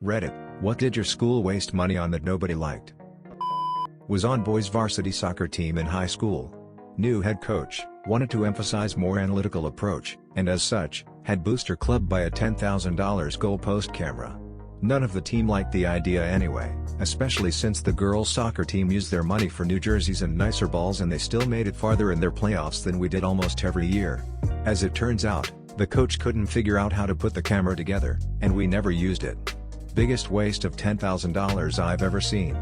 Reddit, what did your school waste money on that nobody liked? Was on boys varsity soccer team in high school. New head coach, wanted to emphasize more analytical approach, and as such, had booster club buy a $10,000 goalpost camera. None of the team liked the idea anyway, especially since the girls soccer team used their money for new jerseys and nicer balls, and they still made it farther in their playoffs than we did almost every year. As it turns out, the coach couldn't figure out how to put the camera together, and we never used it. Biggest waste of $10,000 I've ever seen.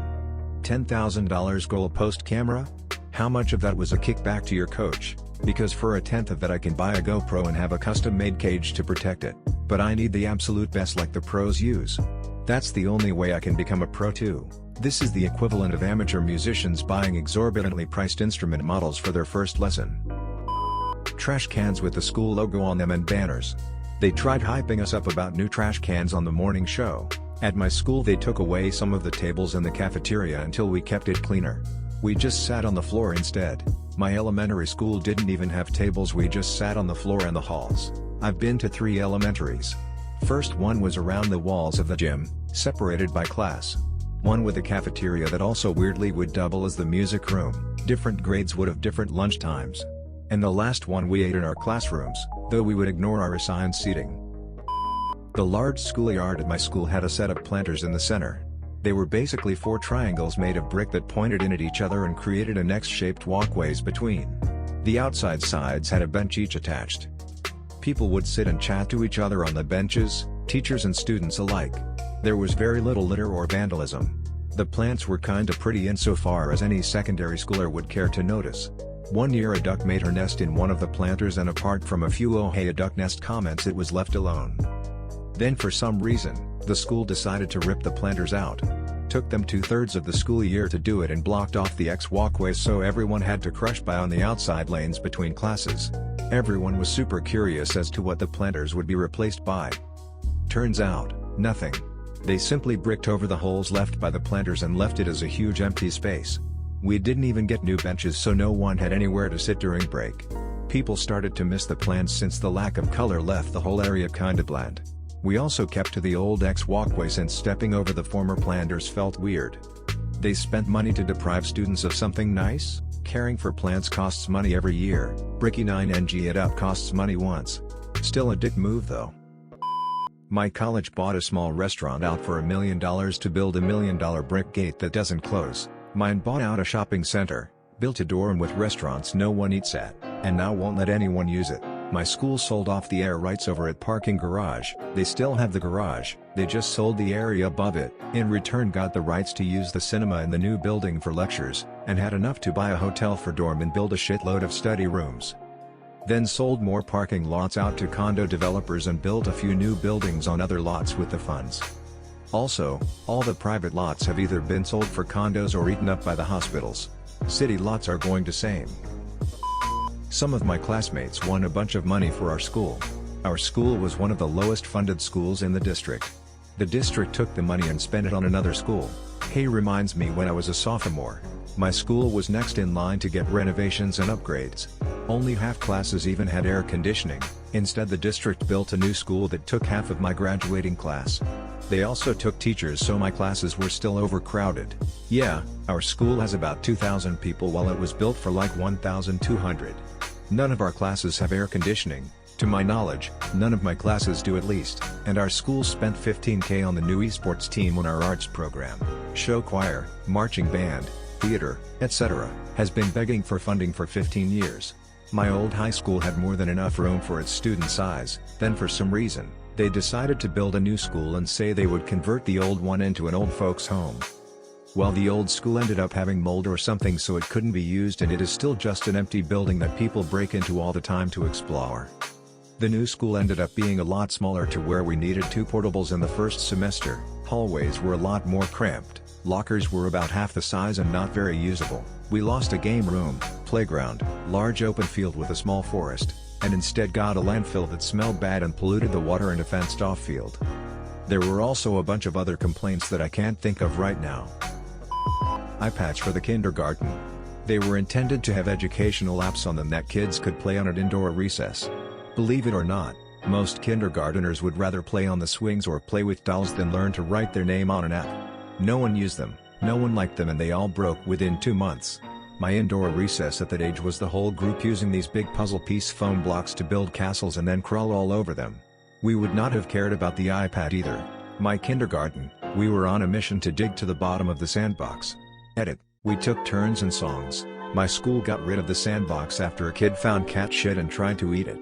$10,000 goalpost camera? How much of that was a kickback to your coach? Because for a tenth of that I can buy a GoPro and have a custom-made cage to protect it, but I need the absolute best like the pros use. That's the only way I can become a pro too. This is the equivalent of amateur musicians buying exorbitantly priced instrument models for their first lesson. Trash cans with the school logo on them and banners. They tried hyping us up about new trash cans on the morning show. At my school they took away some of the tables in the cafeteria until we kept it cleaner. We just sat on the floor instead. My elementary school didn't even have tables, we just sat on the floor in the halls. I've been to 3 elementaries. First one was around the walls of the gym, separated by class. One with a cafeteria that also weirdly would double as the music room, different grades would have different lunch times. And the last one we ate in our classrooms, though we would ignore our assigned seating. The large schoolyard at my school had a set of planters in the center. They were basically 4 triangles made of brick that pointed in at each other and created an X-shaped walkways between. The outside sides had a bench each attached. People would sit and chat to each other on the benches, teachers and students alike. There was very little litter or vandalism. The plants were kinda pretty insofar as any secondary schooler would care to notice. One year a duck made her nest in one of the planters, and apart from a few "oh hey a duck nest" comments, it was left alone. Then for some reason, the school decided to rip the planters out. Took them 2/3 of the school year to do it and blocked off the X walkways so everyone had to crush by on the outside lanes between classes. Everyone was super curious as to what the planters would be replaced by. Turns out, nothing. They simply bricked over the holes left by the planters and left it as a huge empty space. We didn't even get new benches, so no one had anywhere to sit during break. People started to miss the plants since the lack of color left the whole area kinda bland. We also kept to the old X walkway since stepping over the former planters felt weird. They spent money to deprive students of something nice? Caring for plants costs money every year, bricky 9ng it up costs money once. Still a dick move though. My college bought a small restaurant out for $1 million to build a $1 million brick gate that doesn't close. Mine bought out a shopping center, built a dorm with restaurants no one eats at, and now won't let anyone use it. My school sold off the air rights over at parking garage. They still have the garage, they just sold the area above it, in return got the rights to use the cinema in the new building for lectures, and had enough to buy a hotel for dorm and build a shitload of study rooms. Then sold more parking lots out to condo developers and built a few new buildings on other lots with the funds. Also, all the private lots have either been sold for condos or eaten up by the hospitals. City lots are going to same. Some of my classmates won a bunch of money for our school. Our school was one of the lowest funded schools in the district. The district took the money and spent it on another school. Hey, reminds me when I was a sophomore. My school was next in line to get renovations and upgrades. Only half classes even had air conditioning. Instead the district built a new school that took half of my graduating class. They also took teachers, so my classes were still overcrowded. Yeah, our school has about 2,000 people while it was built for like 1,200. None of our classes have air conditioning. To my knowledge, none of my classes do at least, and our school spent $15,000 on the new esports team on our arts program. Show choir, marching band, theater, etc., has been begging for funding for 15 years. My old high school had more than enough room for its student size, then for some reason, they decided to build a new school and say they would convert the old one into an old folks home. Well, the old school ended up having mold or something, so it couldn't be used, and it is still just an empty building that people break into all the time to explore. The new school ended up being a lot smaller to where we needed 2 portables in the first semester, hallways were a lot more cramped, lockers were about half the size and not very usable. We lost a game room, playground, large open field with a small forest, and instead got a landfill that smelled bad and polluted the water and a fenced-off field. There were also a bunch of other complaints that I can't think of right now. iPads for the kindergarten. They were intended to have educational apps on them that kids could play on at indoor recess. Believe it or not, Most kindergarteners would rather play on the swings or play with dolls than learn to write their name on an app. No one used them, no one liked them, and they all broke within 2 months. My indoor recess at that age was the whole group using these big puzzle piece foam blocks to build castles and then crawl all over them. We would not have cared about the iPad either. My kindergarten, we were on a mission to dig to the bottom of the sandbox. Edit, we took turns and songs. My school got rid of the sandbox after a kid found cat shit and tried to eat it.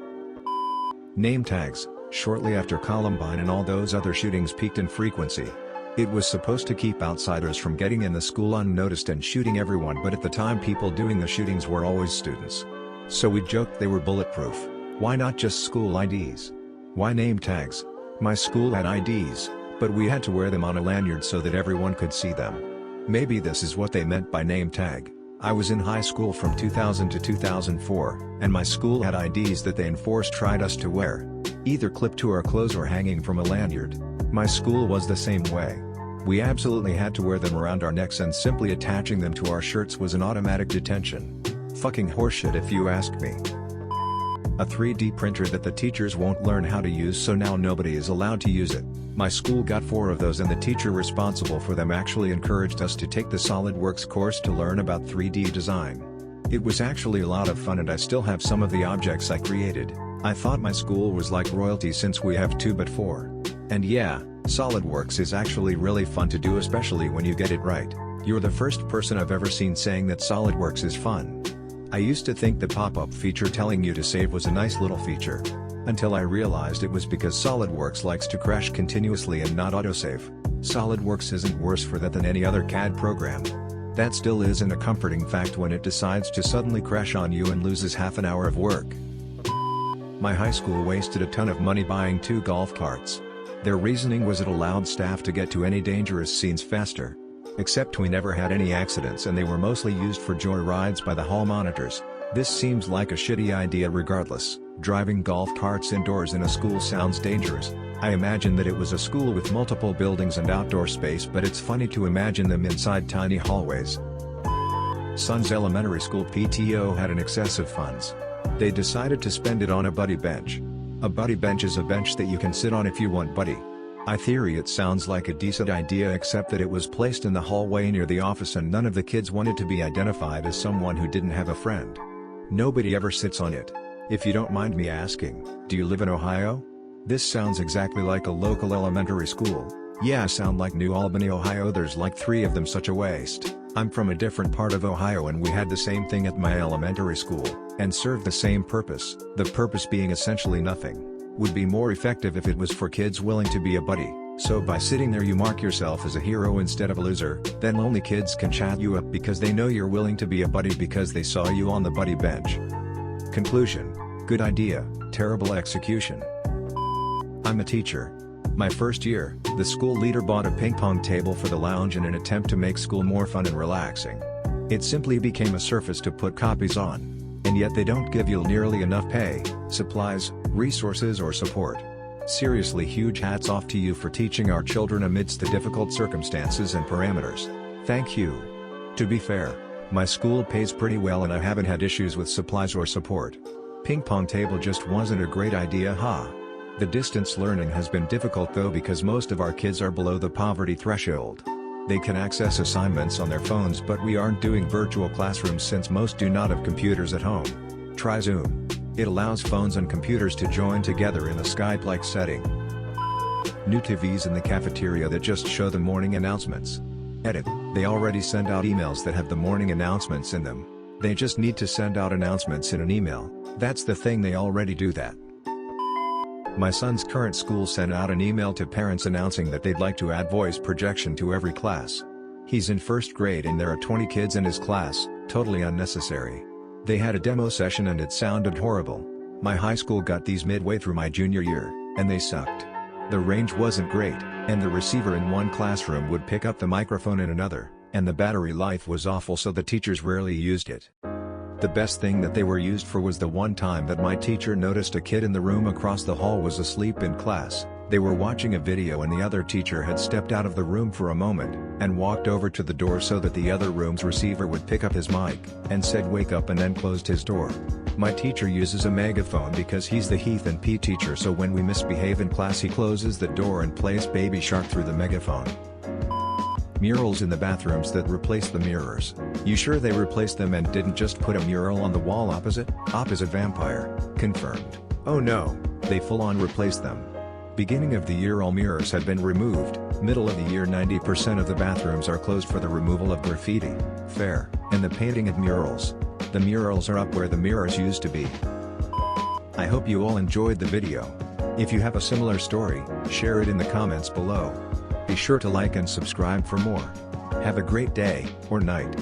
Name tags. Shortly after Columbine and all those other shootings peaked in frequency. It was supposed to keep outsiders from getting in the school unnoticed and shooting everyone, but at the time people doing the shootings were always students. So we joked they were bulletproof. Why not just school IDs? Why name tags? My school had IDs, but we had to wear them on a lanyard so that everyone could see them. Maybe this is what they meant by name tag. I was in high school from 2000 to 2004, and my school had IDs that they enforced tried us to wear. Either clipped to our clothes or hanging from a lanyard. My school was the same way. We absolutely had to wear them around our necks, and simply attaching them to our shirts was an automatic detention. Fucking horseshit if you ask me. A 3D printer that the teachers won't learn how to use, so now nobody is allowed to use it. My school got 4 of those, and the teacher responsible for them actually encouraged us to take the SolidWorks course to learn about 3D design. It was actually a lot of fun, and I still have some of the objects I created. I thought my school was like royalty since we have 2 but 4. And yeah, SolidWorks is actually really fun to do, especially when you get it right. You're the first person I've ever seen saying that SolidWorks is fun. I used to think the pop-up feature telling you to save was a nice little feature. Until I realized it was because SolidWorks likes to crash continuously and not autosave. SolidWorks isn't worse for that than any other CAD program. That still isn't a comforting fact when it decides to suddenly crash on you and loses half an hour of work. My high school wasted a ton of money buying 2 golf carts. Their reasoning was it allowed staff to get to any dangerous scenes faster. Except we never had any accidents, and they were mostly used for joy rides by the hall monitors. This seems like a shitty idea regardless. Driving golf carts indoors in a school sounds dangerous. I imagine that it was a school with multiple buildings and outdoor space, but it's funny to imagine them inside tiny hallways. Son's elementary school PTO had an excess of funds. They decided to spend it on a buddy bench. A buddy bench is a bench that you can sit on if you want buddy. In theory it sounds like a decent idea, except that it was placed in the hallway near the office, and none of the kids wanted to be identified as someone who didn't have a friend. Nobody ever sits on it. If you don't mind me asking, do you live in Ohio? This sounds exactly like a local elementary school. Yeah, sound like New Albany, Ohio. There's like 3 of them. Such a waste. I'm from a different part of Ohio, and we had the same thing at my elementary school, and served the same purpose. The purpose being essentially nothing. Would be more effective if it was for kids willing to be a buddy. So by sitting there you mark yourself as a hero instead of a loser, then lonely kids can chat you up because they know you're willing to be a buddy because they saw you on the buddy bench. Conclusion: good idea, terrible execution. I'm a teacher. My first year, the school leader bought a ping pong table for the lounge in an attempt to make school more fun and relaxing. It simply became a surface to put copies on. And yet they don't give you nearly enough pay, supplies, resources or support. Seriously, huge hats off to you for teaching our children amidst the difficult circumstances and parameters. Thank you. To be fair, my school pays pretty well and I haven't had issues with supplies or support. Ping pong table just wasn't a great idea, huh? The distance learning has been difficult though, because most of our kids are below the poverty threshold. They can access assignments on their phones, but we aren't doing virtual classrooms since most do not have computers at home. Try Zoom. It allows phones and computers to join together in a Skype-like setting. New TVs in the cafeteria that just show the morning announcements. Edit. They already send out emails that have the morning announcements in them. They just need to send out announcements in an email. That's the thing, they already do that. My son's current school sent out an email to parents announcing that they'd like to add voice projection to every class. He's in first grade and there are 20 kids in his class, totally unnecessary. They had a demo session and it sounded horrible. My high school got these midway through my junior year, and they sucked. The range wasn't great, and the receiver in one classroom would pick up the microphone in another, and the battery life was awful, so the teachers rarely used it. The best thing that they were used for was the one time that my teacher noticed a kid in the room across the hall was asleep in class. They were watching a video and the other teacher had stepped out of the room for a moment, and walked over to the door so that the other room's receiver would pick up his mic, and said wake up, and then closed his door. My teacher uses a megaphone because he's the Heath and P teacher, so when we misbehave in class he closes the door and plays Baby Shark through the megaphone. Murals in the bathrooms that replace the mirrors. You sure they replaced them and didn't just put a mural on the wall opposite? Opposite vampire, confirmed. Oh no, they full-on replaced them. Beginning of the year all mirrors had been removed, middle of the year 90% of the bathrooms are closed for the removal of graffiti, fair, and the painting of murals. The murals are up where the mirrors used to be. I hope you all enjoyed the video. If you have a similar story, share it in the comments below. Be sure to like and subscribe for more. Have a great day, or night.